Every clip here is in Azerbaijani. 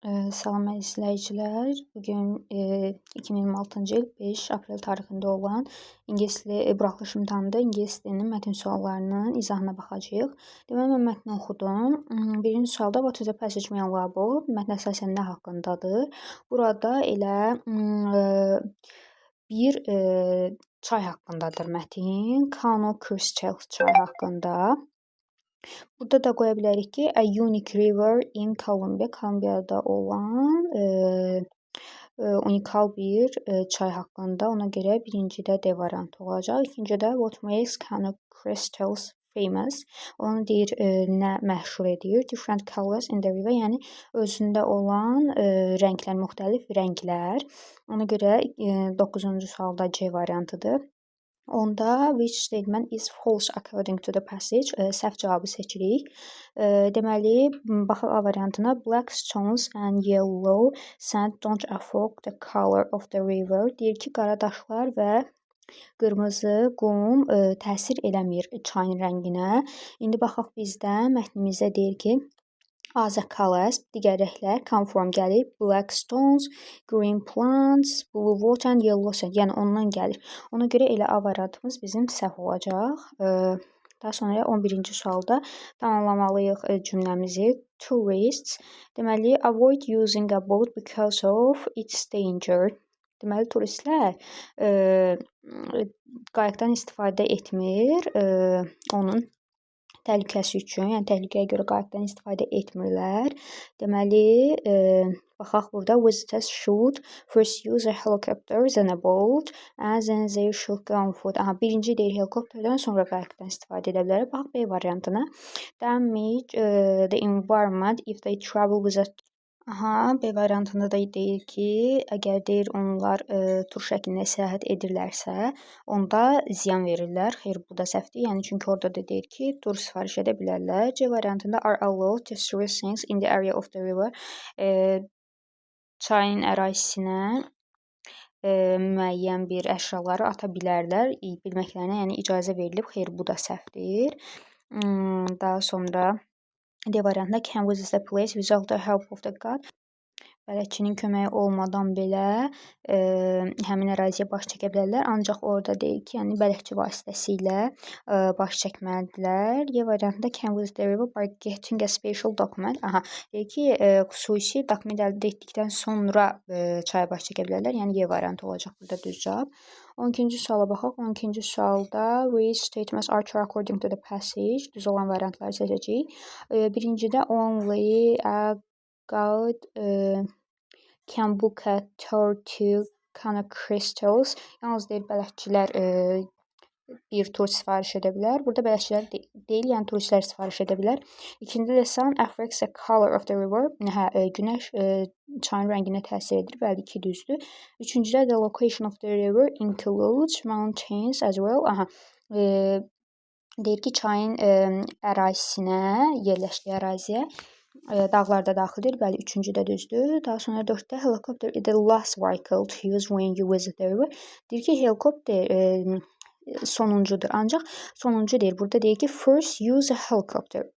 Salam izləyicilər. Bugün 2026-cı il 5 aprel tarixində olan ingilis dili buraxılış imtahanında ingilis dilinin mətn suallarının izahına baxacağıq. Deməli, mən mətni oxudum. Birinci sualda what is the passage main label? Mətn əsasən nə haqqındadır? Burada elə bir çay haqqındadır mətn. Kano Crystal çay haqqında. Burada da qoya bilərik ki, a unique river in Colombia, Kolumbiyada olan unikal bir çay haqqında. Ona görə birincidə D variantı olacaq. İkincidə what makes Kano crystals famous? Onu deyir, nə məşhur edir? Different colors in the river, yəni özündə olan rənglər, müxtəlif rənglər. Ona görə 9-cu sualda C variantıdır. Onda which statement is false according to the passage? Səhv cavabı seçirik. Deməli, baxaq A variantına. Black stones and yellow sand don't affect the color of the river. Deyir ki, qara daşlar və qırmızı qum təsir eləmir çayın rənginə. İndi baxaq bizdə mətnimizdə deyir ki, other colors, digər rənglər come from gəlir. Black stones, green plants, blue water and yellow sand. Yəni ondan gəlir. Ona görə elə A variantımız bizim səhv olacaq. Daha sonra 11-ci sualda tamamlamalıyıq cümləmizi. Tourists, deməli, avoid using a boat because of its danger. Deməli, turistlər qayıqdan istifadə etmir, onun təhlükəsi üçün, yəni təhlükəyə görə qayıqdan istifadə etmirlər. Deməli, baxaq burada visitors should first use a helicopter then a boat and then they should go on foot. Aha, birinci deyir helikopterdən, sonra qayıqdan istifadə edə bilər. Baxaq B variantına. Damage the environment if they travel with a B variantında da deyir ki, əgər deyir onlar tur şəklində səyahət edirlərsə, onda ziyan verirlər. Xeyr, bu da səhvdir. Yəni çünki orada da deyir ki, tur sifariş edə bilərlər. C variantında are allowed to store things in the area of the river. Çayın ərazisinə müəyyən bir əşyaları ata bilərlər. Bilməklərinə, yəni icazə verilib. Xeyr, bu da səhvdir. Daha sonra D variantında can visit the place without the help of the guide. Bələdçinin köməyi olmadan belə həmin əraziyə baş çəkə bilərlər. Ancaq orada deyir ki, yəni bələdçi vasitəsilə baş çəkməlidirlər. E variantında can visit the river by getting a special document. Deyir ki, xüsusi dokument əldə etdikdən sonra çaya baş çəkə bilərlər. Yəni E variantı olacaq burada düz cavab. 12-ci suala baxaq. 12-ci sualda which statements are true according to the passage? Düz olan variantları seçəcəyik. Birincidə only a God can book a tour to Kano crystals. Yalnız deyir bələdçilər bir tur sifariş edə bilər. Burada bələdçilər deyil, yəni turistlər sifariş edə bilər. İkincidə də sun affects the color of the river. Günəş çayın rənginə təsir edir. Bəli, 2 düzdür. Üçüncüdə the location of the river includes mountains as well. Deyir ki, çayın ərazisinə, yerləşdiyi əraziyə dağlar da daxildir. Bəli, üçüncüdə düzdür. Daha sonra 4-də helicopter is the last vehicle to use when you visit the river. Deyir ki, helikopter sonuncudur. Ancaq sonuncu deyir. Burada deyir ki, first use a helicopter.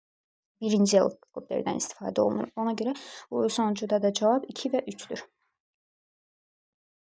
Birinci helikopterdən istifadə olunur. Ona görə bu sonuncuda da cavab 2 və 3-dür.